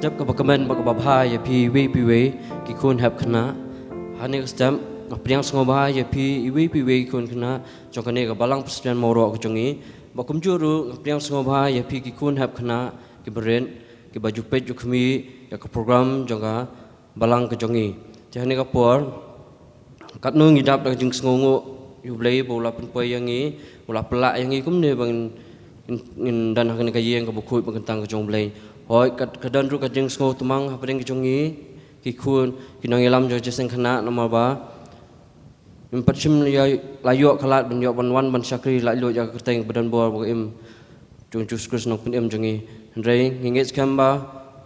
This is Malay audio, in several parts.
step ka bakamen bakababha ya piwe ki kun hab khana hane step priang sngobha ya piwe kun khana jongkane ka balang presiden moro ko jongi bakum juru priang sngobha ya ki kun hab khana ki beren ki baju pet ju khmi ya ka program jonga balang ko jongi jahane ka por kat nu ngidap da jing sngongo yu blai bola penpai yangi bola pelak yangi kumne bang in dan hakane ka yeng ka bukhui bangkantang ka jong blai hoi kadan ru ka jing sngo tumang hapring ki jongi ki kun ki nangelam jo jeseng khana nama ba impatchim ya layo khalat ban yo ban sakri la lo ja kerteng badan bor bo im jong jus kris nok pin im jongi rei nginget skamba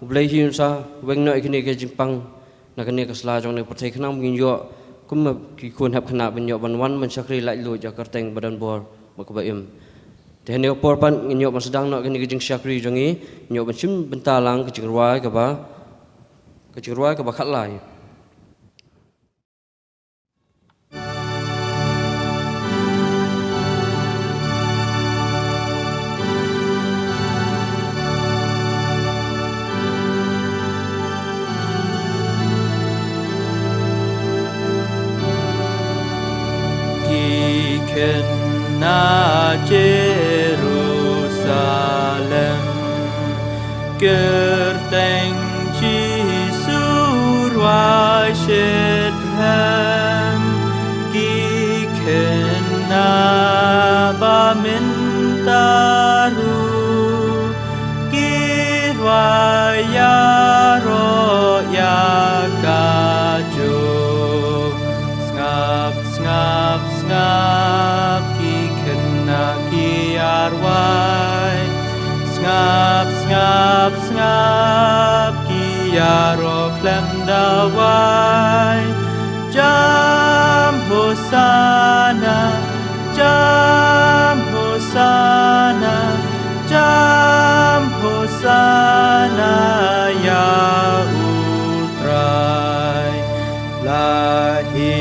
blai hi sa weng no ikini ke jingpang na kane ka sla jong ne pathai khnam ngin yo kum ki kun hap khana ban yo ban sakri la lo ja kerteng badan bor bo ka ba im tehne opor pan nyo ban sedang no kini ke jing sakri jongi nyo ban sim bentalang ke jing ruai ka ba khat lai Na Jerusalem Gerteng Jisur wa Shedhem Giken na ba mintaru Girwa ya ro ya gajo Ngap ki arwai ngap ki aro klem dawai jam hosana ya utrai lahi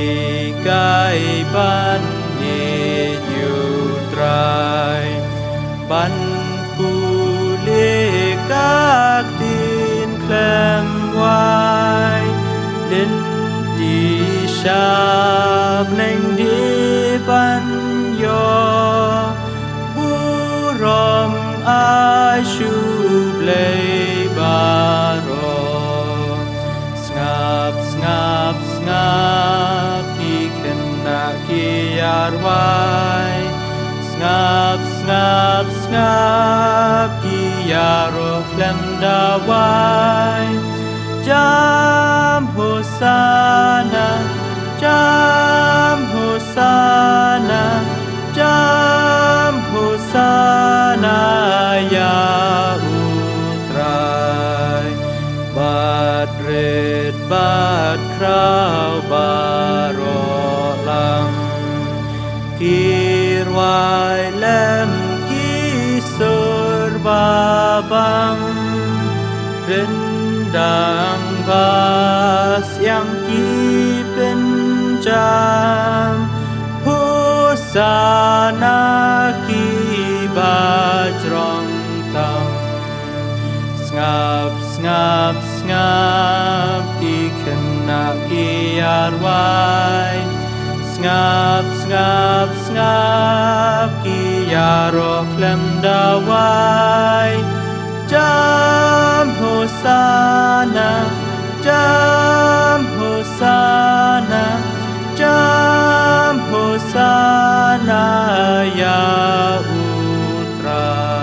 kai ban ban pulih các tin klem wai lên đi sab neng di ban yo burom ashu blei baro ngap ki kena ki arwai ngap ki aro klem dawai jam hosana ya utrai badret bad krau barolam kirwai lem kisur babang rendang bas yang kipenjam hosana ki bajrong tam ngap ki kena ki arwai ngap ki aro klem dawai jam hosana ya utrai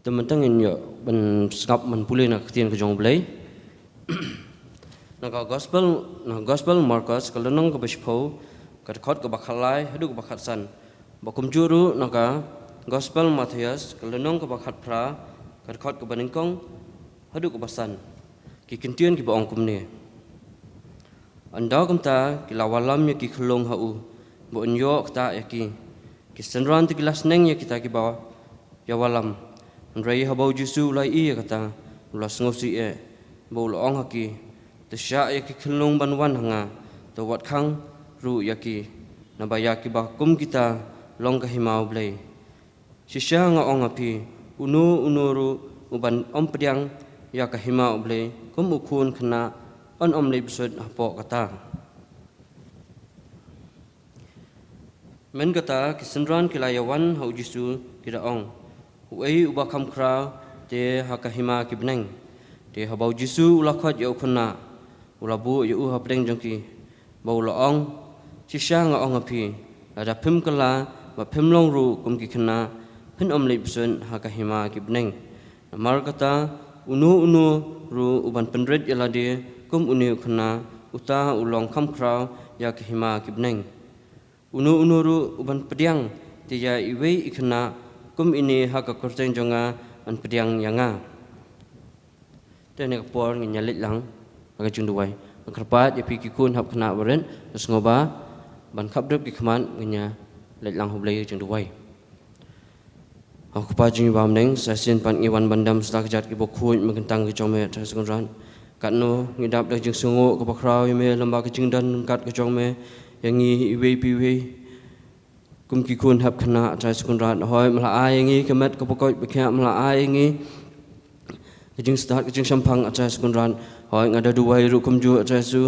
teman-teman yo ben skap man pulih nak tien ke jong blai na gospel Markus kalau nong ke bespo ka khot ka bakhalai hadu ka bakhatsan bakum juru naka gospel Matius kalau nong ka bakhat pra ka khot ka baningkong hadu ka basan ki kintien ki baong kumne anda kamta ki lawalam ya ki khlong hau bo nyo kta ya ki senran ti gelas neng ya kita ki bawa ya walam Rai habau Jesu lai ia kata ulas ngosi bau loong haki tesya ya ki khlong banwan hanga to wat khang ru yaki nabayaki ba kum kita long kahimau blai sisya nga ong api unu ru uban om pediang ya kahimau blai kum ukun kena on om lei besud hapo kata men kata kisenran kilayawan hau jisu kira ong uai ubakam kra te hakahima kibneng te habau jisu ulakhat ya ukuna ulabu ya hapdeng jongki bau laong sisya nga ong api ada pim kala ba pim long ru kum ki kena pin om lei besud hakahima kibneng mar kata unu ru uban pendret yalade kum uni kena uta ulong kam kra ya kahima kibneng unu ru uban pediang tiya iwe ikena kum ini haka korteng jonga an pediang yanga tene kapor nyalit lang aga jungduai kerpat ya piki kun hap kena beren terus ngoba ban kapdep ki khaman ngnya let lang hoblai jungduai aku pajing bam neng sasin pan iwan bandam stak jat ki bokhuin mengentang ki jome tas ngran katno ngidap dak jing sungu ke bakrau me lamba ke jingdan kat ke jome yangi iwe piwe kum ki kun hap khana trai skun rat hoi mala ai ngi kemet ke pokoi bekha mala ai ngi ke jing start ke jing sampang trai skun rat hoi ngada duwai ru kum ju trai su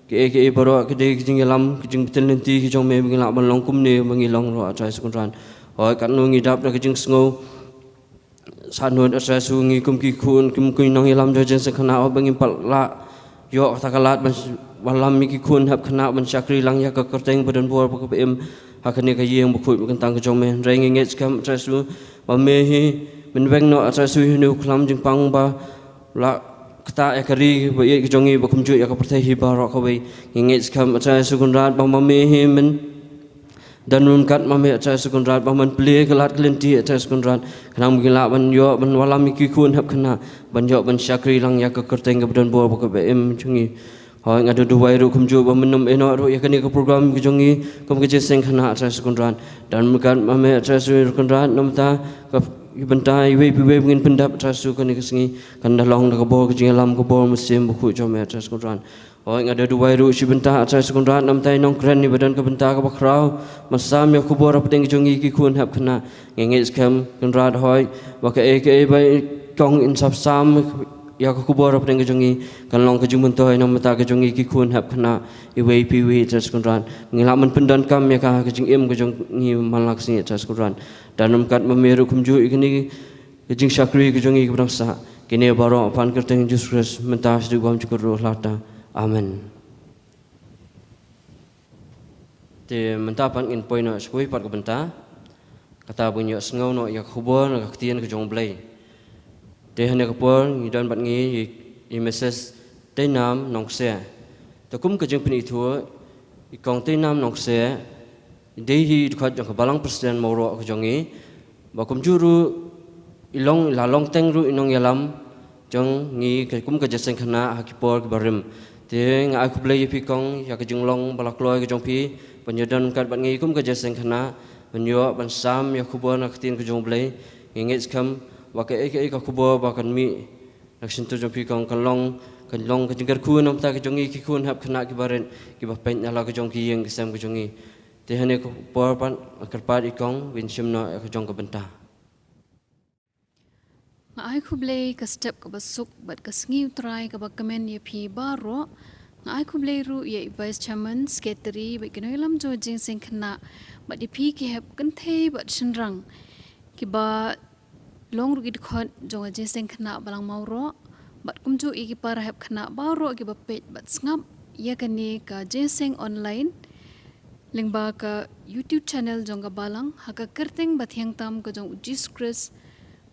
ke baro ke de jing lam ke jing betel nanti ke jome ngila balong kum ne mangilong ro trai skun rat hoi katno ngidap dak ke jing sngo sanun asai su ngi kum ki kun kum kui nong ilam jo jeng sekhana o bangin pal la yo takalat ban walam mi ki kun hap khana ban chakri lang ya ka kerteng badan bor ba em hakane ka yeng bu khoi kan tang ka jong me reng nge skam asai su ba me hi min weng no asai su nu khlam jing pang ba la kata ekari ba ye ki jongi ba kum ju ya ka perthai hi ba ro ka wei nge skam asai su kun rat ba me hi min dan kat mame atas sekunrat baman peli kelat kelinti atas sekunrat kenang mengilak ban yo ban walam iki kun hap kena ban yo ban syakri lang ya ke kerteng ke badan bor ke bm chungi hoi ngadu duwai ru kumju ba menum eno ru ya kani ke program ke jongi kum ke jeseng kena atas sekunrat dan kat mame atas sekunrat namta ke bentai we mungkin pendap atas su kani ke sengi kan dalong ke bor ke jingalam ke bor musim buku jome atas sekunrat hoi ngada duwai ru si bentah atas sekunrat nam tai nong keren ni badan ke bentah ke bakrau masam ya kubor apateng jongi ki kun hap kena ngengit skam kunrat hoi waka eke bai kong insaf sam ya kubor apateng jongi kan long ke jumun toy nam mata ke jongi ki kun hap kena iwei piwi atas kunrat ngilaman pendan kam ya ka ke jing im ke jongi malak sini atas kunrat dan nam kat memeru kumju ikini ke jing syakri ke jongi ke bangsa kini baro pan kerteng jusres mentah sedu bam cukur roh lata amen. Te mentapan in poino skui pat ke benta kata bunyo sngau no ya khubor na ktien ke jong blai te hane ke por ngidan bat ngi i message te nam nong se te kum ke jeng pini thu i kong te nam nong se de hi khat jong balang presiden moro ke jongi ba kum juru ilong la long teng ru inong yalam jong ngi ke kum ke jeseng khana hakipor ke barim te nga aku blai pi kong ya ke jinglong balak loi ke jong pi penyedan kat bat ngi kum ke jeseng khana penyo ban sam ya khubor na ktin ke jong blai ngengit skam wa ke ka khubor ba kan mi nak sintu jong pi kong kan long ke jinggar ku nam ta ke jongi ki kun hap khana ki baren ki ba pen ala ke jong ki yeng ke sam ke jongi te hane ko por pan kerpat ikong win sim no ke jong ke bentah ngai khublei ka step ka basuk bat ka sngiu try ka ba kamen ye phi baro ngai khublei ru ye vice chairman secretary ba kinoilam jo jing sing khna ba di phi ki hep kan the ba shinrang ki ba long ru git khot jo jing sing khna balang mauro bat kumju i ki par hep khna baro ki ba page bat ngap ye kani ka jing sing online lingba ka YouTube channel jonga balang haka kerteng ba thiang tam ka jong Jesus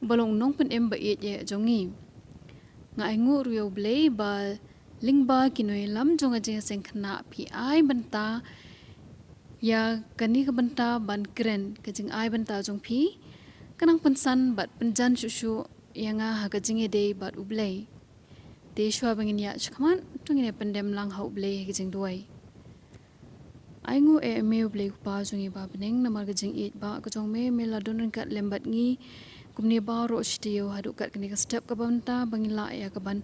balong nong pen em ba ye jongi ngai ngu riu blei ba lingba kinoi lam jonga je seng khna pi ai banta ya kani ka banta ban kren ka jing ai banta jong phi kanang pensan bat penjan shu yanga ha ka jing e dei bat ublei de shwa bangin ya chkhaman tungine pandem lang hau blei ka jing duai ai ngu e me ublei pa jongi ba beneng namar ka jing it ba ka jong me la don kat lembat ngi kumni baro shtiyo hadu kat kini ka step ka banta bangila ya ka ban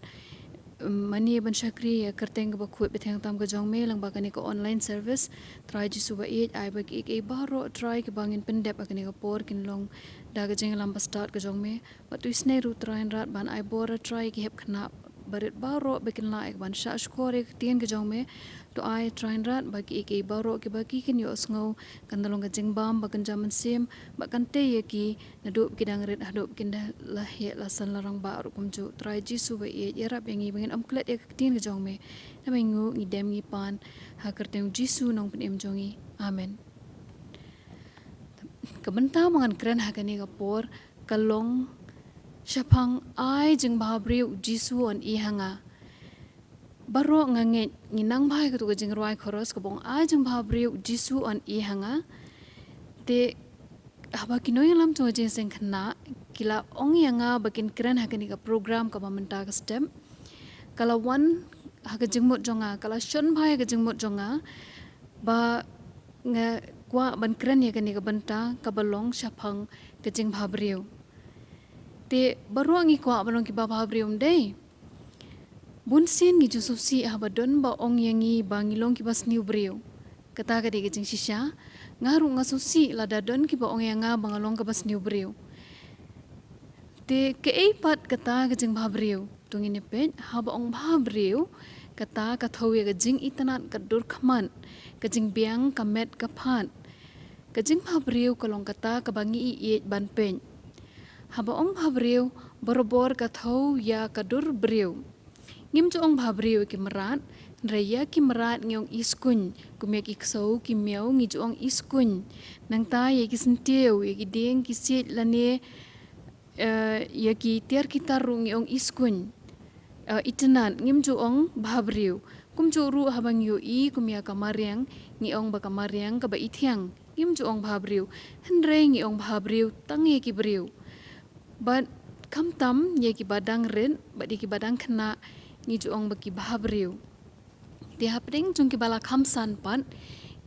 mani ban shakri ya kerteng ba khut bethang tam ka jong me lang ba kani ko online service try ji suba ai ba ki baro try ke bangin pendep akani ka por kin long da ga jeng lam ba start ka jong me ba tu isne ru try rat ban ai bora try ki hep khna barit baro bekin la ek ban sha skore tien ka jong me to ai try rat ba ki baro ke ba ki kin yo sngo kan dalong ka jeng bam ba kan jaman sim ba kan te ye ki na do ki dang ret hado kin da la he la san larang ba ru kum ju try ji suba ya rap yang i bangin am klet ek tien ka jong me na mai ngu i dem ngi pan ha kerteng jisu nong pen em jongi amen kabenta mangan kren ha kani ka por kalong shapang ai jeng bahabriu jisu on i hanga baro ngange nginang bhai ka tu jeng roi khoros ka bong ai jeng bahabriu jisu on i hanga te haba kinoi lam to jeng seng khna kila ong yanga bakin kren ha kani ka program ka mamenta ka stem kala one ha ka jeng mot jonga kala shon bhai ka jeng mot jonga ba nga kwa ban kren ya kani ka banta ka balong shapang ka jeng bahabriu te baruang i kwa balong ki baba brium dei bunsin gi jusuf si habadon ba ong yangi bangilong ki bas new briu kata ka de jing shisha ngaru ngasusi lada don ki ba ong yanga bangalong ka bas new briu te ke ei pat kata ka jing ba briu tungin pe haba ong ba briu kata ka thowe ka jing itanat ka dur khaman ka jing biang ka met ka phan ka jing ba briu kalong kata ka bangi i ban pen haba ong bhabriu borobor ka thau ya kadur briu ngim chu ong bhabriu ki marat raya ki marat ngiong iskun kumya ki ksau ki miao ngi chu ong iskun nang ta ye ki sinteu ye ki deng ki sit lane ye ki ter ki taru ngi ong iskun itenan ngim chu ong bhabriu kum chu ru habang yu I kumya kamariang ngi ong ba kamariang ka ba ithyang ngim chu ong bhabriu henre ngi ong bhabriu tang ye ki briu but kam tam ye ki badang ren ba di ki badang khna ni ju ong ba ki bhabriu ti hapding chung ki bala kham san pan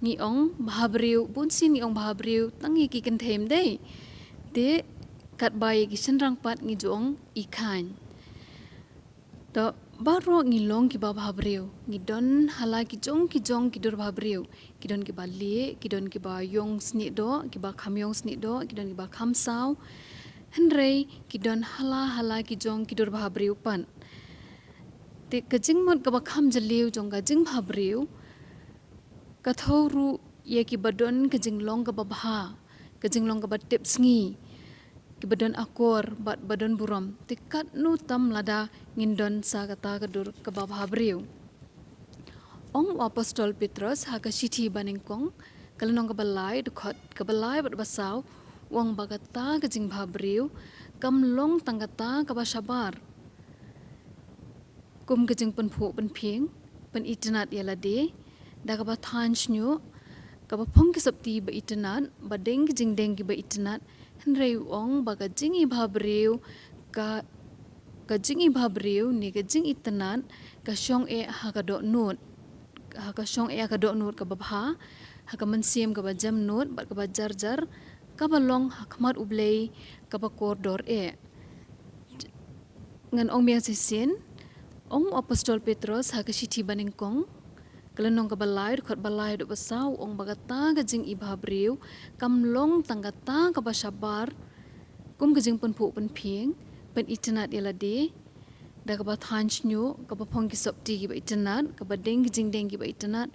ni ong bhabriu bun sin ni ong bhabriu tang ye ki kan them dei te kat ba ye ki senrang pat ni ju ong I khan to baro ngi long ki ba bhabriu ni don hala ki jong ki dur bhabriu ki don ki ba le ki don ki ba yong sni do ki ba kham yong sni do ki don ki ba kham saw henrei kidon hala ki jong kidur bhabriu pan te kajing mot ka bakham jaliu jong ka jing bhabriu ka thoru ye ki badon kajing long ka babha kajing long ka batip sngi ki badon akor bat badon buram te kat nu tam lada ngindon sa kata kadur ka bhabriu ong apostol Petrus ha ka sithi banengkong kalanong ka balai dukhot ka balai bat basaw wang bagata ka jing bhabriu kam long tangata ka ba shabar kum ka jing pen phu pen phieng pen itnat yala de da ka ba than snyu ka ba phong ki sapti ba itnat ba deng ki jing deng ki ba itnat henrei ong ba ka jing I bhabriu ka jing I bhabriu ni ka jing itnat ka shong e ha ka do nut ha ka shong e ka do nut ka ba bha ha ka mansiem ka ba jam nut ba ka ba jar jar kabalong hakmat ublei kabakor dor e ngan ong biang sisin ong apostol Petrus ha ka sithi banengkong kalanong ka balai khot balai do basaw ong bagata ka jing I bhabriu kamlong tangata ka basabar kum ka jing pen phu pen phieng pen itnat yala de da ka ba than snyu ka ba phong ki sapti ki ba itnat ka ba deng jing deng ki ba itnat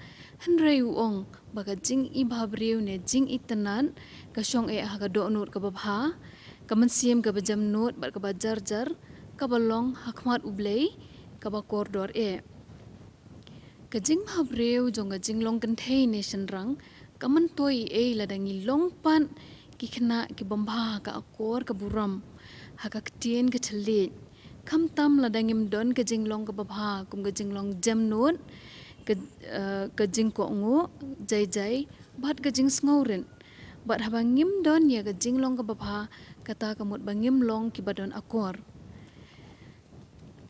henrei ong baga jing I bhabriu ne jing itnat ka shong e ha ka do nut ka ba bha ka mansiem ka ba jam nut ba ka ba jar jar ka ba long hakmat ublei ka ba kordor e ka jing bhabriu jong ka jing long kan thei nation rang ka man toi e la dangi long pan ki khna ki bamba ka akor ka buram ha ka ktien ka chale kham tam la dangim don ka jing long ka ba bha kum ka jing long jam nut ka jing ko ngo jai jai bat ka jing sngoren bat habangim don ya ka jing long ka babha kata ka mut bangim long ki badon akor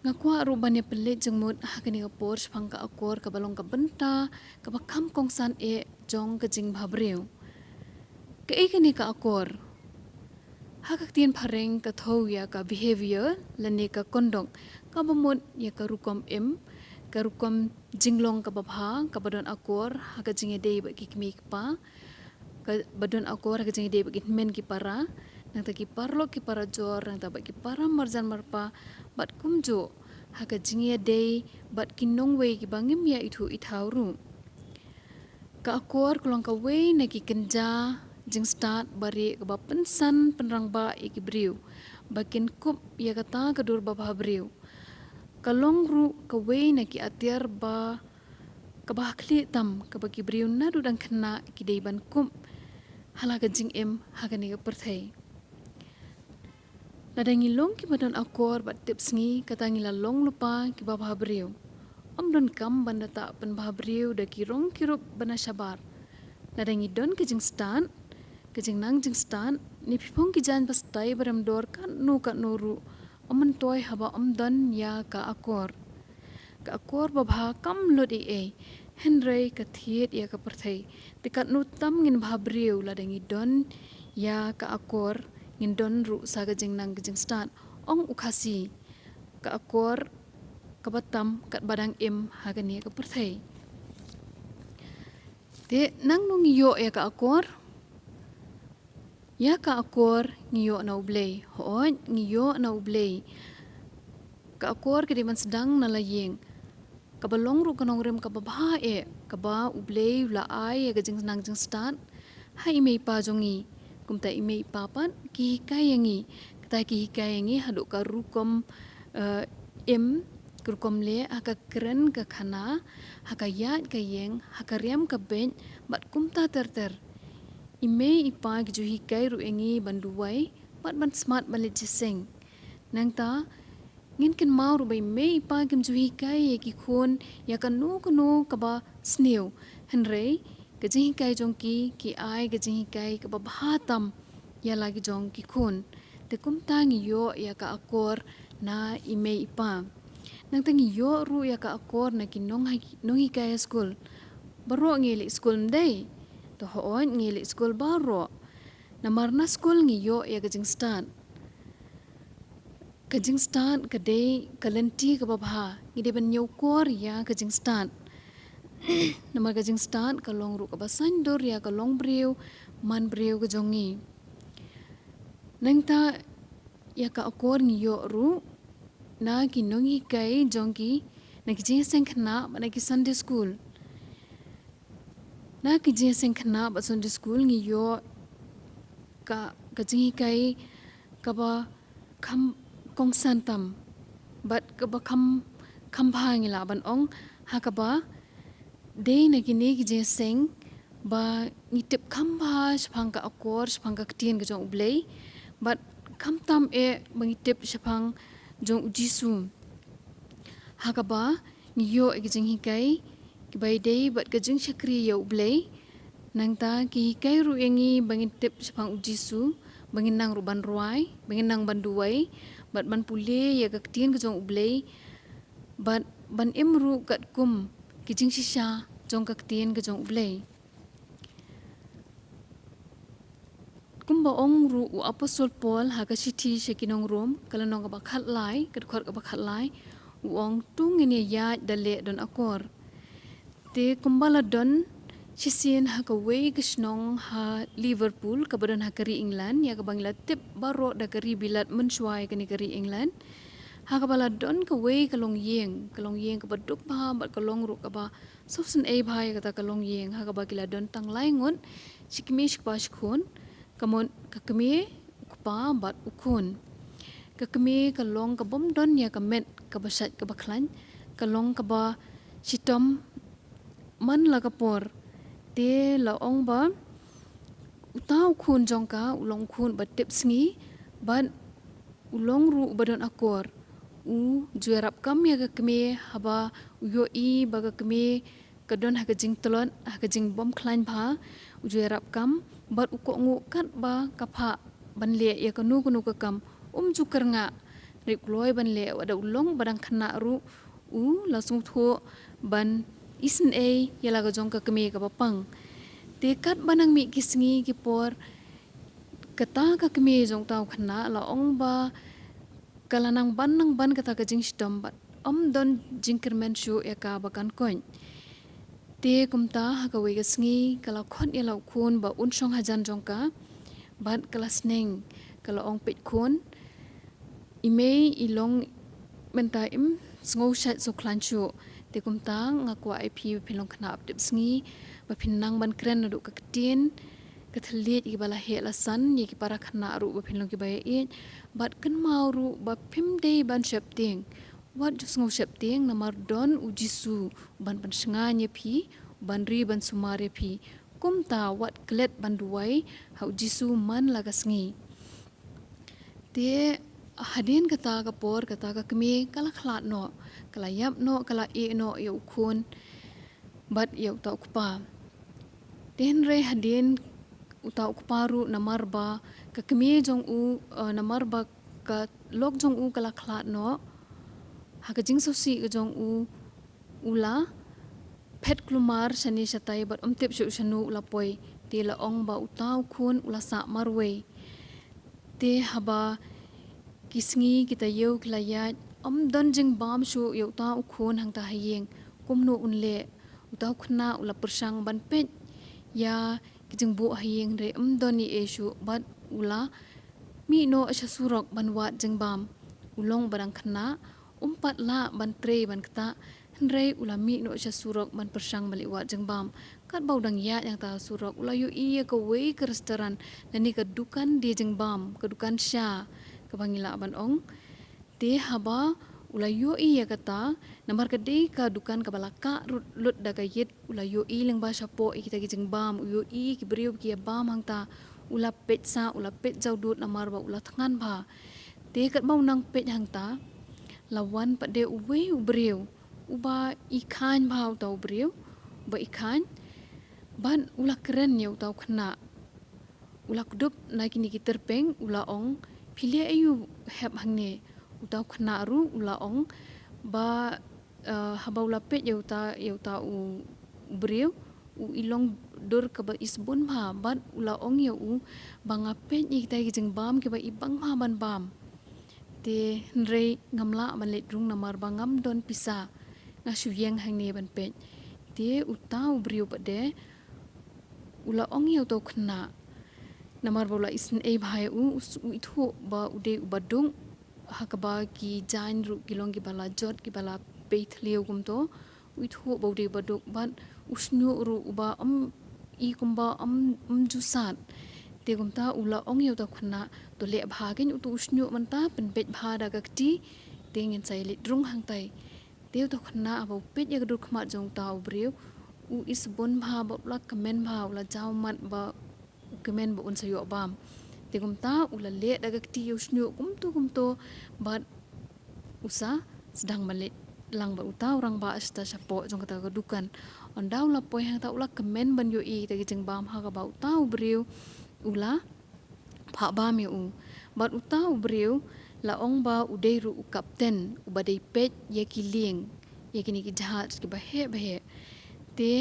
ngakwa rubane pele jeng mut hakani ka por phang ka akor ka balong ka benta ka bakham kongsan e jong ka jing bhabreu ka ikani ka akor hakak tin phareng ka thoya ka behavior lane ka kondong ka kabamot ya karukom karukom jinglong kababha kabadon akor haga jingede bagi kimi pa badon akor haga jingede bagi men ki para nang ta ki parlo ki para jor nang ta bagi para marjan marpa bat kumjo haga jingede bat kinong we ki bangim ya itu ithauru ka akor kulong ka we na ki kenja jing start bari ka pensan penrang ba iki briu bakin kup ya kata kadur babah briu kalong ru ka we na ki atiar ba ka bahkli tam ka bagi briu na dudang kena ki dei ban kup halaga jing haga ni ka perthai nadangi long ki badan akor bat tips ngi kata ngi la long lupa ki babah briu don kam banda ta pen babah briu da ki rong kirup bana sabar nadangi don ke jing stan kejing nang jing stan ni pipong ki jan pas tai baram dor kan nuru aman toy haba dan ya ka akor babha kam lodi henry ka thiet ya ka perthai dekat nu tam ngin bhabriu ladangi don ya ka akor ngin don ru sa kejing nang kejing stan ong ukhasi ka akor ka batam kat badang hagani ka perthai de nang nung yo ya ka akor ya ka akor ngiyo na ublay. Hoon, ngiyo na ublay. Ka akor kadi man sedang nalaying. Kabalong ru kanong rim kababae. Kaba ublay ulaay agajing nang jing stan. Hai imay pa jongi. Kumta imay papan kihikayangi. Kata kihikayangi haduk ka rukom kurukom le haka keren ka khana. Haka yat ka yeng. Haka riam ka bench. Bat kumta ter. Ime ipa ki juhi kai ru engi banduai pat ban smart balit jiseng nang ta ngin ken mau ru bai me ipa kim juhi kai ki khon ya kanu ka ba sneu henrei ke jihi kai jong ki ai ke jihi kai ka ba bhatam ya lagi jong ki khon te kum tang yo ya ka akor na ime ipa nang tang yo ru ya ka akor na ki nong hi kai school baro ngeli school ndai to hoon ngili school baro namarna school ngiyo ya kajing stan kadai kalenti ka babha ngide ban nyokor ya kajing stan namar kajing stan kalong ru ka basan dor ya kalong breu man breu ka jongi nangta ya ka akor ngiyo ru na kinongi kai jongki na kijing sengkhna na ki Sunday school na kijing sengkhna ba Sunday school ngiyo ka kijing kai ka ba kham kong santam bat ka ba kham bhangila ban ong ha ka ba de na kini kijing seng ba ngitip kham bha shphang ka akor shphang ka ktien ka jong ublei bat kham tam mangitip shphang jong jisu ha ka ba ngiyo kijing hikai kibai dei bat kajing syakri ya ublei nang ta ki kai ru engi bangin tip sepang jisu bangin nang ruban ruai bangin nang banduai bat ban pule ya kaktien kajong ublei bat ban imru kat kum kijing shisha jong kaktien kajong ublei kumba ong ru u apostol Paul ha ka sithi shekinong rom kalanong ka bakhat lai kat khor ka bakhat lai uong tung ini ya dale don akor te kumbala don sisien ha ka way gisnong ha Liverpool kabadan ha kari England ya ka bangla tip baro da kari bilat mensuai kani kari England ha ka bala don ka way kalong yeng ka baduk ba bat kalong ru ka ba sosun e bhai kata kalong yeng ha ka ba kila don tang laingon sikmi sikpas khon kamon ka kami ukpa bat ukun ka kami kalong ka bom don ya ka met ka basat ka baklan kalong ka ba sitom man la kapor te la ong ba utaw khun jongka ulong khun ba tip sngi ban ulong ru badon akor juerap kam ya ka keme haba uyo I ba ka keme kadon ha ka jing tlon ha ka jing bom klan bha juerap kam bat uko ngu kat ba kapha ban le ya ka nu ka kam jukar nga rip loy ban le wada ulong badang khana ru lasung tho ban isen yala ga jong ka keme ka papang tekat banang mi kisngi ki por kata ka keme jong taw khana la ong ba kala nang ban kata ka jing stom bat don jingkermen shu ya ka bakan koin te kumta ha ka we sngi kala khon ya lau khun ba un song hajan jong ka bat kala sneng kala ong pet khun imei ilong menta im sngo shat so klan shu te kumta ngakwa ip philong khna up tip sngi ba phinnang ban kren na du ka tin ka thlit i bala he la san ye ki para khna ru ba philong ki ba e bat kan mau ru ba phim de ban shap ting wat jus ngo shap ting na mar don ujisu ban ban snga nye phi ban ri ban sumare phi kumta wat klet ban duai hau jisu man laga sngi te hadin kata ka por kata ka kmi kala khlat no kala yap no kala e no yo khun bat yo ta ukpa den re hadin uta ukparu namar ba ka kmi jong u namar ba ka lok jong u kala khlat no ha ka jing so si jong u ula phet klumar shani shatai bat tip shu shanu ula poi te la ong ba uta khun ula sa marwe te haba kisngi kita yeu klayat don jing bam shu yeu ta khun hang ta hayeng kumno unle uta khna ula persang ban pet ya kijing bu hayeng re don ni e shu bat ula mi no asha surok ban wat jing bam ulong barang khna umpat la ban tre ban kta re ula mi no asha surok ban persang bali wat jing bam kat bau dang ya yang ta surok ula yu iya ka we ke restoran nani ka dukan di jing bam ka dukan sha ka bangila ban ong te haba ula yo iya kata namar ka de ka dukan ka balaka lut daga yet ula yo i leng ba shapo ikita ki jing bam yo i ki briu ki bam hang ta ula pet sa ula pet jau dut namar ba ula thangan ba te kat mau nang pet hang ta lawan pa de uwe ubriu uba ikhan bau tau briu ba ikhan ban ula keren yau tau khna ula kudup na kini ki terpeng ula ong phile ayu heb hangne utau khna ru ula ong ba haba ula pet yau ta u briu u ilong dor ka ba isbun bha bat ula ong yau u banga pet ik tai ki jing bam ki ba ibang bha ban bam te nre ngamla ban let rung namar bangam don pisa nga suyeng hangne ban pet te utau briu ba de ula ong yau to khna namar bola isin e bhai u ithu ba ude ubadung hakaba ki jain ru kilong ki bala jot ki bala peith leu gum to uithu ba ude baduk ban usnyu ru uba i kumba jusat te gumta ula ong yau ta khna to le bhagin utu usnyu man ta pen bet bha da gakti te ngin sai le drung hang tai te to khna aba pet ya dur khma jong ta ubriu u is bon bha ba la kamen bha ula jaw mat ba kemen ba unsa yo bam te gumta ula le daga ti usnyu kumto bat usa sedang malit lang ba uta orang ba asta sapo jong kata gadukan ondaw la poi hang ta ula kemen ban yo i te jeng bam ha ga ba uta briu ula pha bam yo u bat uta briu la ong ba udei ru kapten ubadei pet ye ki ling ye kini ki jahat ki ba he te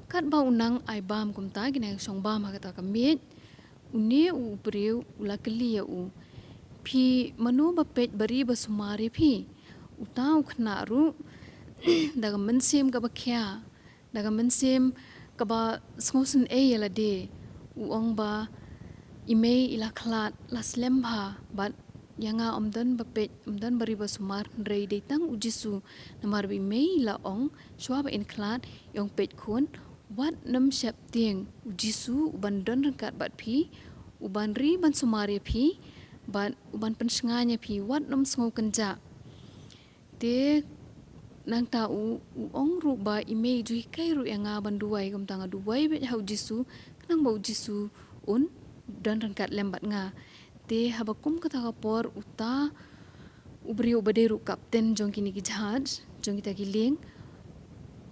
kat ba unang ai bam kumta ginang song bam ha kata kamit uni u briu ula kli ya u phi manu ba pet bari ba sumari phi utau khna ru daga mensim ka ba khya daga mensim ka ba sngosen e yala de u ong ba imei ila khlat la slem bha bat yanga omdan ba pet omdan bari ba sumar rei de tang ujisu namar bi mei la ong shwa ba in khlat yong pet khun wat nam shap tieng ujisu uban don kat bat phi uban ri ban sumari phi ban uban penshnganya phi wat nam sngo kanja te nang ta u ong ru ba imei jui kai ru yanga ban duai gam tanga duai be hau jisu nang ba ujisu un don kat lembat nga te habakum kata kapor uta ubri ubaderu kapten jong kini ki jahaj jong kita ki ling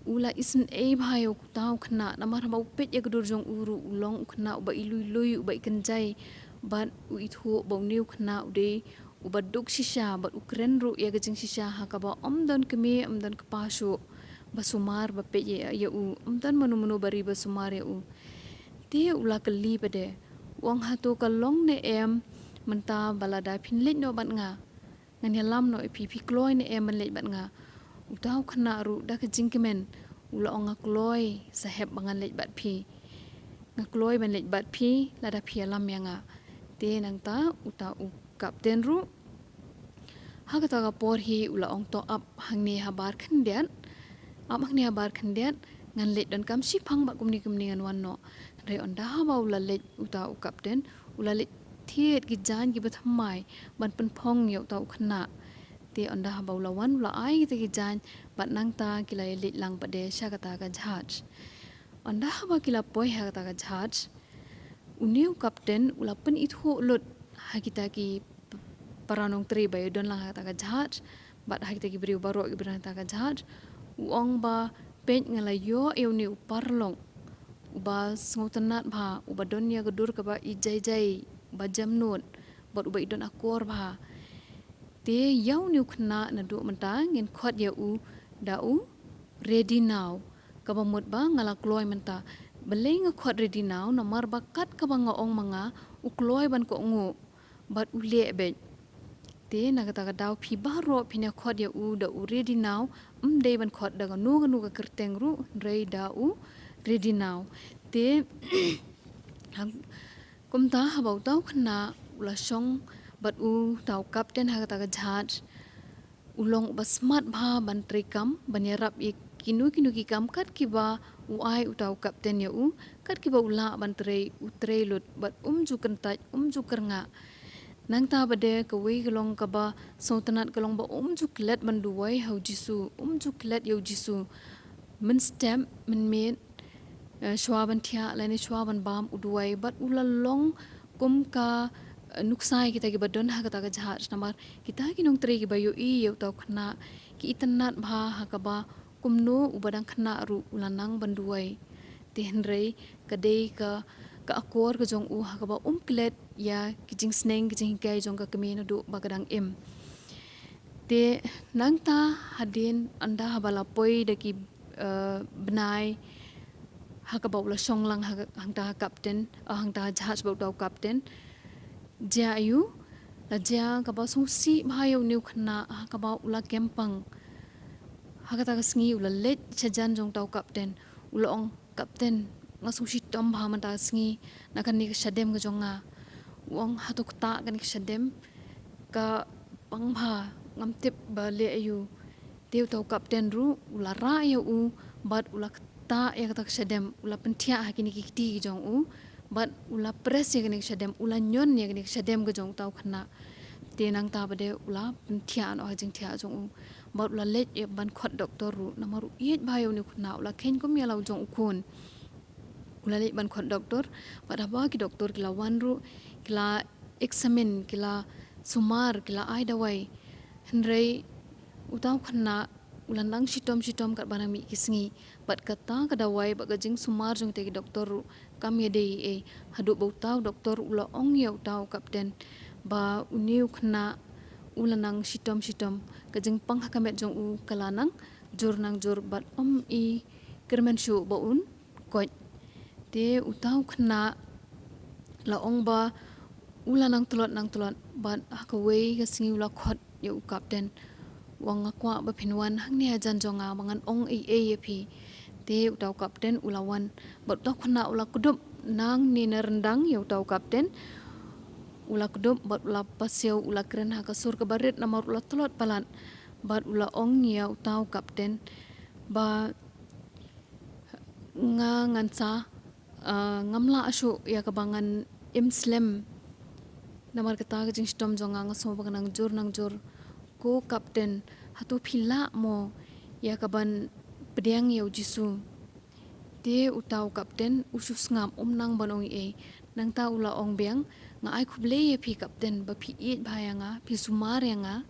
ula isen e bhayo kutau khna namar ba upet ya gadur jong uru ulong khna uba ilui uba ikanjai bat u ithu ba new khna ude uba duk shisha bat ukren ru ya gajing shisha ha ka ba omdan kemi omdan kapashu basumar ba pe ya u omdan manu bari basumar ya u te ula kali pade wang hatu kalong ne em menta balada phinlit no bat nga ngan yalam no pi kloi ne man lej bat nga utau khna ru da ka jingkemen ula onga kloi saheb bangan lej bat pi nga kloi ban lej bat pi lada pi alam yanga te nang ta uta u kapten ru hagata ga por hi ula ong to up hangni habar khandiat am hangni habar khandiat ngan lej don kam si phang ba kumni ngan wan no re onda ha ba ula lej uta u kapten ula lej thiet gi jan gi bathamai ban pen phong yau tau khna te onda ha ba ula wan ula ai te gi jan bat nang ta kilai lej lang pa de shakata ga jhaj onda ha ba kila poi ha ta ga jhaj uniu kapten ula pen ithu lut ha kita ki paranong tri ba don lang ha ta ga jhaj bat ha kita ki beriu baro gi bran ta ga jhaj uong ba pen ngala yo eu ni parlong uba sngotanat bha uba donya gedur ka ba ijai jai ba jamnut bot uba idon akor bha te yau ni khna na du manta ngin khot ya u da u ready now ka ba mut ba ngala kloi manta beleng khot ready now na mar bakat ka ba ngaong manga u kloi ban ko ngu bat u le be te na kata ka daw phi baro phina khot ya u da u ready now de ban khot da ga nu ga kerteng ru rei da u ready now te kum ta ha bau tau khna ula song bat u tau kapten ha kata ka jhaj ulong ba smart bha ban trikam ban yarap ik kinu ki kam kat ki ba u ai u tau kapten ya u kat ki ba ula ban tre lut bat ju kan taj ju kernga nang ta bade ka wei gelong ka ba sultanat gelong ba ju klet ban duwai hau jisu ju klet yo jisu min stem min met shwaban thia lani shwaban bam uduai bat ulalong kum ka nuksai kita ki badon ha kata ka jhaj namar kita ki nong tre ki bayu I yau tau khna ki itanat bha ha ka ba kumno ubadang khna ru ulanang banduai ten rei kadei ka akor ka jong u ha ka ba klet ya ki jing sneng ki jing kai jong ka kemena do bagadang em te nang ta hadin anda ha bala poi de ki benai ha ka ba ula song lang hang ta kapten hang ta jhaj ba dau kapten ja ayu la ja ka ba sung si bhayo new khna ha ka ba ula kempang ha ka ta ka sngi ula let chajan jong tau kapten ula ong kapten nga sung si tom bha man ta sngi na kan ni shadem ga jonga wong ha to ta kan ni shadem ka pang bha ngam tip ba le ayu teu tau kapten ru ula ra ya u bat ula ta ya ka shadem ula pentia ha kini ki ti jong u bat ula press ya kini shadem ula nyon ya kini shadem ga jong tau khna te nang ta bade ula pentia no jing thia jong u bat ula let ya ban khot doktor ru namaru yet bayo ni khna ula khen kom ya law jong ukun ula let ban khot doktor bat ba ki doktor kila wan ru kila examine kila sumar kila ai dawai henrei utau khna ulandang sitom kat barang mi kisngi bat kata kadawai ba gajing sumar jong te doktor kam ye dei e hadu bau tau doktor ula ong ye tau kapten ba uniu khna ulanang sitom gajing pang hakamet jong u kalanang jur bat I kermen shu ba un koj te utau khna la ong ba ulanang tulot bat hakawei gasngi ula khot ye kapten wang akwa ba pinwan hang ne jan jonga mangan ong e pi te utau kapten ulawan bat to khna ula kudup nang ni na rendang ye utau kapten ula kudup bat ula paseu ula kren ha kasur ka barit namar ula tulot palan bat ula ong ye utau kapten ba nga ngansa ngamla asu ya kabangan imslem namar kata ka jing stom jonga ngaso baganang jur ko kapten hatu phila mo ya kaban pediang yau jisu te utau kapten usus ngam nang banong e nang ta ula ong beng nga ai khuble ye phi kapten ba phi it bhayanga phi sumar yanga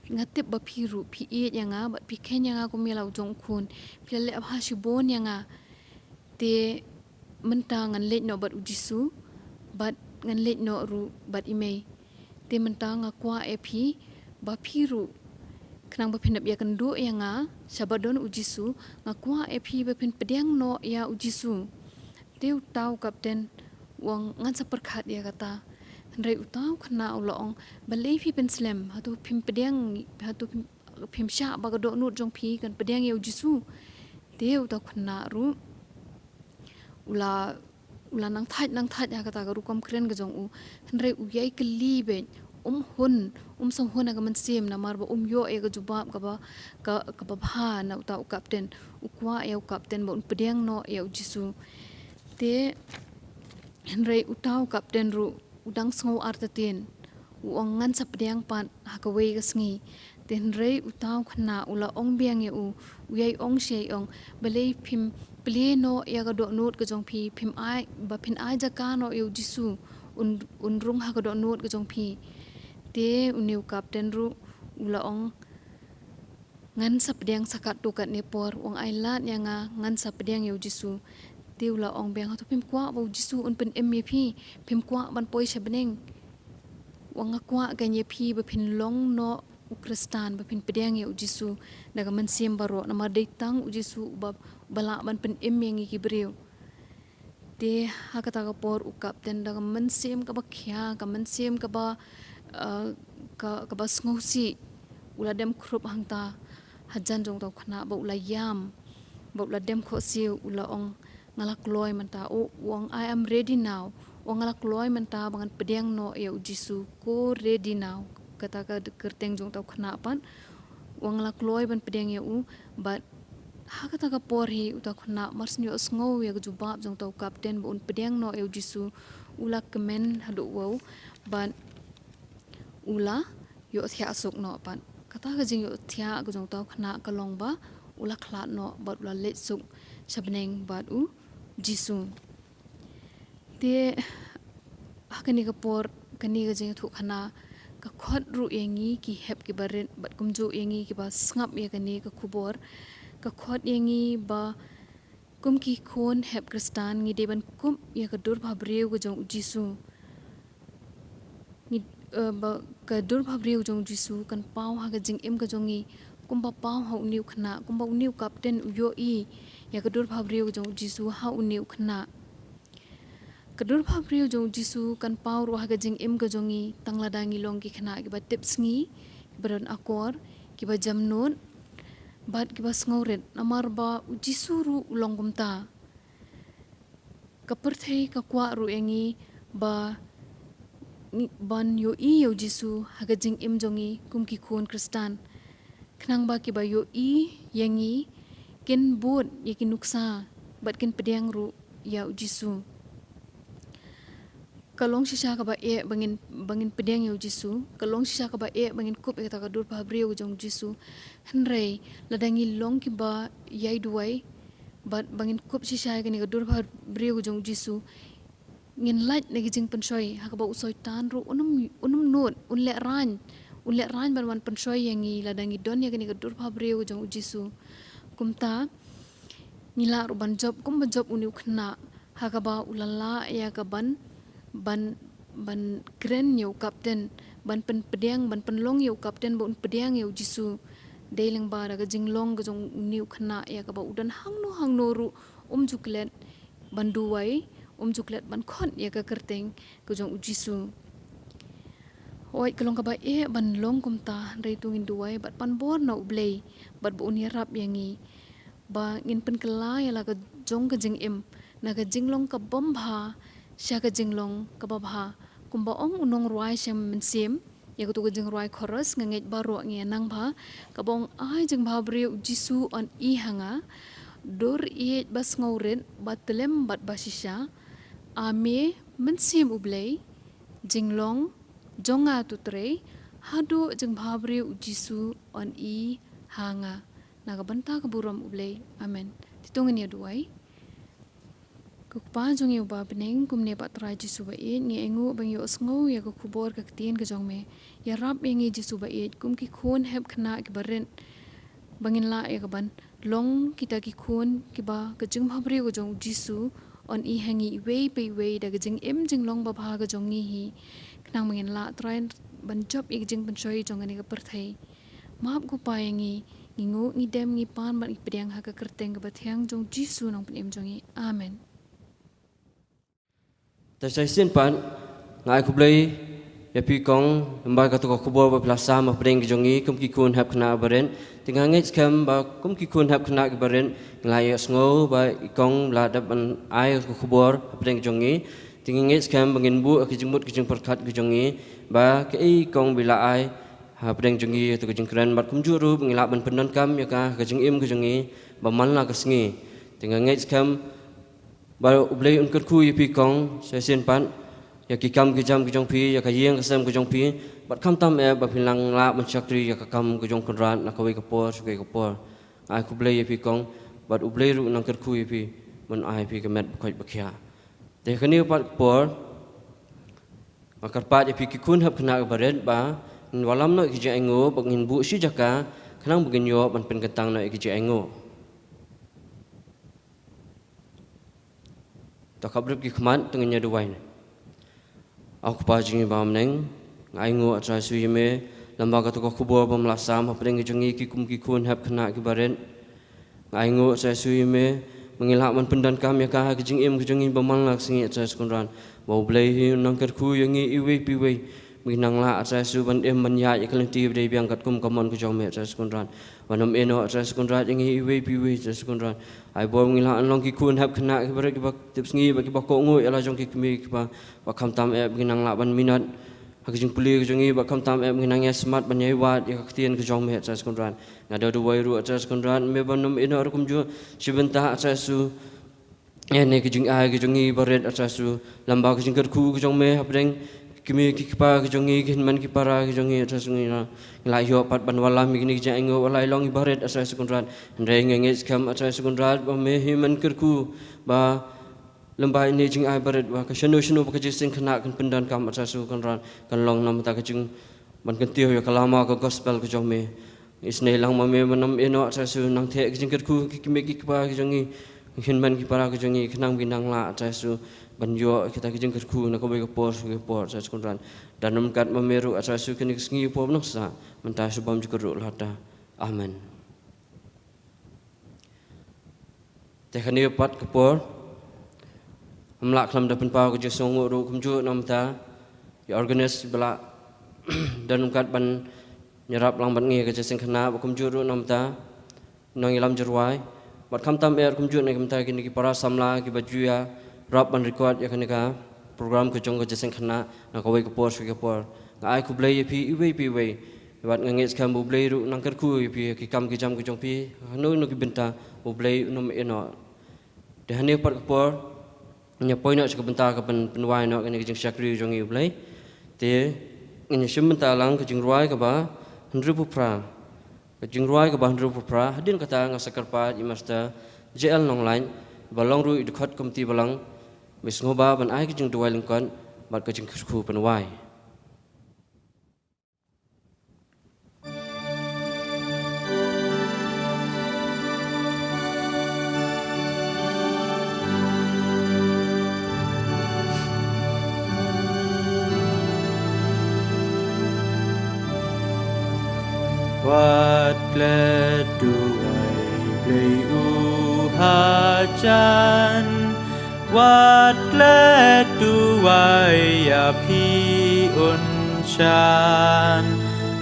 ngatip ba phi ru phi it yanga ba phi khen yanga ko melau jong khun phi le abha shibon yanga te menta ngan le no bat ujisu bat ngan le no ru bat imei te menta nga kwa e phi ba phi ru khnang ba phinap ya kan do yanga sabadon ujisu nga kwa e phi ba phin pediang no ya ujisu teu tau kapten wang ngan saperkhat ya kata Henry utau kena ulong balai pi penslem hatu pim pedang hatu pim syak bagadok nut jong pi kan pedang yau jisu dia utau kena ru ula nang thaj ya kata ru kom kren ke jong u Henry uyai keli ben hun song hun aga mansim na marba yo e ga jubab ka bha na utau kapten ukwa ya kapten ba un pedang no ya jisu te Henry utau kapten ru udang sngo artatin uangan sa pedang pan hakaway gasngi ten Henry utau khna ula ong biang ye uyai ong she ong balay phim pleno ya ga do not ka jong phi phim ai ba phin ai ja ka no yu jisu un rung ha ga do not ka jong phi te uniu kapten ru ula ong ngan sa pedang sakat tu kat nepor ong ai lat ya nga ngan sa pedang yu jisu te ula ong biang ha to phim kwa ba jisu un pen em ye phi phim kwa ban poi she beneng wang kwa ga ye phi ba phin long no ukristan ba phin pedang yu jisu daga man sim baro na ma deitang u jisu ba bala ban pen em yang ki breu te ha kata ka por u kapten daga man sim ka ba khya ka man sim ka ba ka ba sngosi ula dem krup hangta hajan jong taw khna ba ula yam ba ula dem kho si ula ong ngalak loy manta o wong I am ready now wong ngalak loy manta bangan pedang no ya jisu ko ready now kata ka kerteng jong taw khna pan wong ngalak loy ban pedang ya but ha kata ka por hi uta khna mars nyo sngo ya jubab jong taw kapten ba un pedang no ya jisu ula kemen hadu wow but ula yo thya asuk no pan kata ka jing yo thya ka jong taw khna ka long ba ula khlat no but ula let suk shabneng bat u jisu te akani ka por kani ka jing thu khana ka khot ru yengi ki hep ki barin bat kumju yengi ki ba ngap ye kani ka khubor ka khot yengi ba kum ki khon hep kristan ngi deban kum ye ka dur bhabreu ka jong jisu ngi ba ka dur bhabreu jong jisu kan pau ha ka jing em ka jongi kumba pau ha uniu khna kumba uniu kapten yo I ya ka dur bhabreu jong jisu ha uniu khna ka dur bhabreu jong jisu kan pau ro ha ka jing em ka jongi tangla dangi long ki khna ki ba tips ngi baron akor ki ba jamnon bat ki ba sngoret amar ba jisu ru long gumta ka perthei ka kwa ru engi ba ban yo I yo jisu ha ka jing em jongi kum ki khon kristan khnang ba ki ba yo I yangi ken bot ye ki nuksa bat ken pedang ru ya jisu kalong shisha ka ba e bangin pedang yo jisu kalong shisha ka ba e bangin kup eta ka dur pa breu jong jisu henrei ladangi long ki ba yai duai bat bangin kup shisha ka ni ka dur pa breu jong jisu ngin light nagi jing pensoi ha ka ba usoi tan ru unum not unle ran ban wan pensoi yangi ladangi don ya ka ni ka dur pa breu jong jisu kumta nila ru ban job kum ban job uniu khna ha ka ba ulala ya ka ban kren yo kapten ban pen pedang ban penlong yo kapten bon pedang yo jisu deling ba daga jinglong ga jong niu khna ya ka ba udan hangno ru juklet ban duwai juklet ban khon ya ka kerteng ga jong jisu oi kalong ka ba e ban long kumta rei tungin duwai bat pan bor na ublei bat bu ni rap yangi ba ngin pen kala ya la ka jong ka jing em na ka jinglong ka bomba sya ka jinglong ka babha kumba ong unong ruai syam mensim ya ka tu ka jing ruai khoros nganget baro ngi nang bha ka bong ai jing bha breu jisu on I hanga dur I bas ngauren batlem bat basisha ame mensim ublei jinglong jonga tutre hadu jing bha breu jisu on I hanga naga banta ka buram ublei amen titungin ya duai kukpa jong yu ba beneng kumne ba trai jisu ba e nge engu bang yu sngo ya ko khubor ka tien ka jong me ya rap nge jisu ba e kum ki khon heb khna ki baren bangin la e ka ban long kita ki khon ki ba ka jing bhabre ko jong jisu on I hangi wei pe wei da ka jing em jing long ba bha ka jong ngi hi knang bangin la trai ban job e jing ban choi jong ani ka perthai map ko pa yangi ngingu ngi dem ngi pan ban ipdeng ha ka kerteng ka ba thiang jong jisu nong pen em jong I amen ta sai sin pan ngai ku blai ya pi kong lemba ka to ko bor ba plasa ma preng ki jongi kum ki kun hap khna baren tinga ngai skam ba kum ki kun hap khna ki baren ngai sngo ba kong la dap an ai ko bor preng jongi tinga ngai skam bangin bu ki jingmut ki jing perkhat ki jongi ba ke kong bila ai ha preng jongi to ki jing kran bat kum ju ru ngila ban penan kam ya ka jing im ki jongi ba man la ka sngi tinga ngai skam ba ublei un kat khu yi pi kong se sen pan ya ki kam ki jam ki jong pi ya ka yeng ka sam ki jong pi bat kam tam e ba philang la man chakri ya ka kam ki jong konran na ka wei ka por su ka por ai ku blei pi kong bat u blei ru nang kat khu pi man ai pi ka met khoi ba khya te khani pat por akar pat ya pi ki kun hap khna ba red ba walam no ki je ngo ba ngin bu si jaka khnang bugin yo ban pen kentang no ki je ngo ta khabrib ki khman tengnya duwai aku pajing bam neng ngai ngo atra sui me lembaga to ko kubor bam lasam apreng jongi ki kum ki kun hap khna ki baren ngai ngo atra sui me mengilak man pendan kam ya ka jing im jongi bam lak singi atra skunran bau blei hi nang ker khu yangi iwe pi we minang la atra su ban em man ya ya kalenti dei biang kat kum kamon ku jong me atra skunran wanam eno atra skunran yangi iwe pi we atra skunran ai bor ngila anlong ki kun hap khna ki bare ki bak tips ngi ba ki bak ko ngoi ala jong ki kmi ki ba kham tam e binang la ban minat ha ki jing puli ki jongi ba kham tam e binang ya smart ban yai wat ya ktien ki jong me atra skunran ngada do wai ru atra skunran me banum eno ar kum ju sibenta atra su ene ki jing ai ki jongi baret atra su lamba ki jing ker khu ki jong me hapreng kimi ki pa ki jongi ki man ki para ki jongi atra sungi na la yo pat ban wala mi ni jang ngo wala long baret atra skunran re ngenge skam atra skunran ba me himan ker khu ba lembai ni jing ai baret ba ka shanu shanu ba ka jising khna kan pendan kam atra su kan long nam ta ka jing ban kan tio ya kalama ka gospel ka jong me isne lang ma me manam eno atra su nang the ki jing ker khu ki me ki pa ki jongi hin man ki para ki jongi khnang binang la atra su ban yo kita ki jing ker khu na ko be ka por su ke por atra su kan dan nam kat ma meru atra su kan ki sngi po nok sa menta su bam jikru lata amen te khani pat ka por amlak khlam da pen pa ko je songo ru kum ju nam ta ya organis bala dan kat ban nyerap lang ban nge ka je sing khana ba kum ju ru nam ta nang ilam jerwai bat kham tam er kum ju ne kum ta ki ki para samla ki baju ya rap ban record ya khani ka program ko jong ko je sing khana na ko wei ko por su ke por ngai ku blei pi pi wei bat nge skam bu blei ru nang ker khu pi ki kam ki jam ko jong pi no no ki benta bu blei no eno de hani pat ko por nya poin nak sebentar ke penwai nak kena jing syakri jong i blai te nya sebentar lang ke jing ruai ke ba hendru pupra ke jing ruai ke ba hendru pupra hadin kata ngasakar pa i master jl nong lain balong ru idkhot komti balang mis ngoba ban ai ke jing duai lingkon bat ke jing khu penwai What glad do I play hajan? What glad do I api unshan?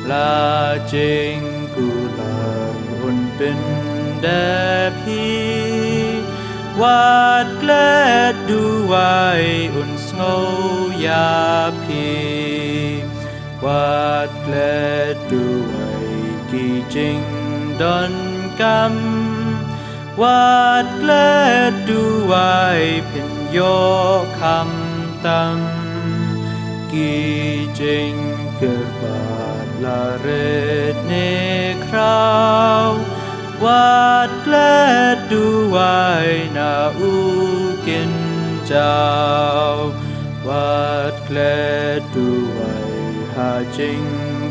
La jing gular un bin depi. What glad do I unsngo yapi? What glad do I ki jing don kam? What glad do I pin yo kam tam? Ki jing kerbat la red ne crow. What glad do I na ukin jao? What glad do I ha jing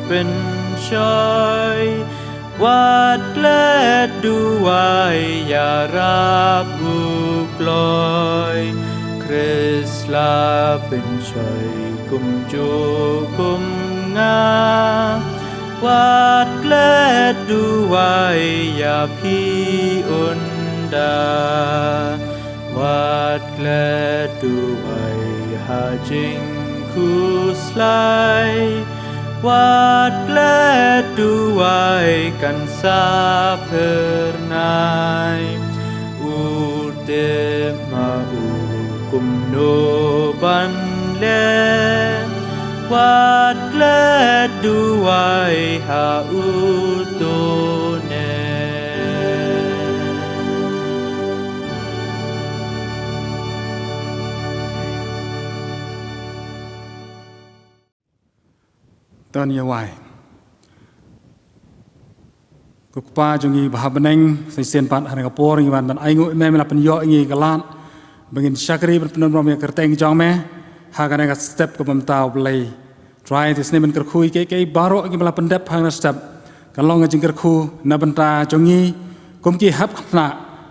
bin shoy? What glad do I ya rabu gloy? Chris la bin shoy kum jo kum nga. What glad do I ya pi unda? What glad do I ha jing kuslai? Wat glad duai kan sapernai Ute maukum no banle Wat glad duai hautone Tuan Yawai, kukpa jungi bahabeneng sisen pat hari kapor ingi ban aingu me melapan yo ingi galat bangin syakri berpenon rom ya kerteng jong me hagan ga step ke bamtau play try this name kerkhui ke baro ingi melapan dep hang step kalong ngajing kerku na benta jungi kumki hap khna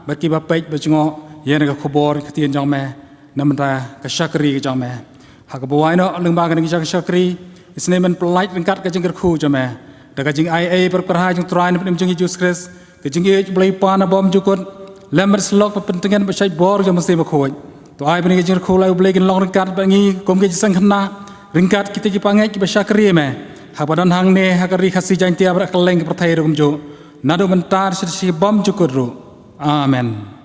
baki bapek bajungo yen ga khobor ketien jong me na benta ka syakri ke jong me hagabawai no lengba ga ngi syakri Isnemen pelait lengkat kajing kerku jame. Da kajing IA berperhai jung try nepem jung Yesus Kristus. Kajing ej belai pana bom jukut. Lember selok kepentingan bersai bor jam mesti berkhoi. Tu ai bani kajing kerku lai belai long lengkat bangi kom kajing sangkena. Lengkat kita jipangai kita syakri me. Hapadan hang ne hakari khasi jantia berak keleng ke perthai rum jo. Nado mentar sisi bom jukut ru. Amen.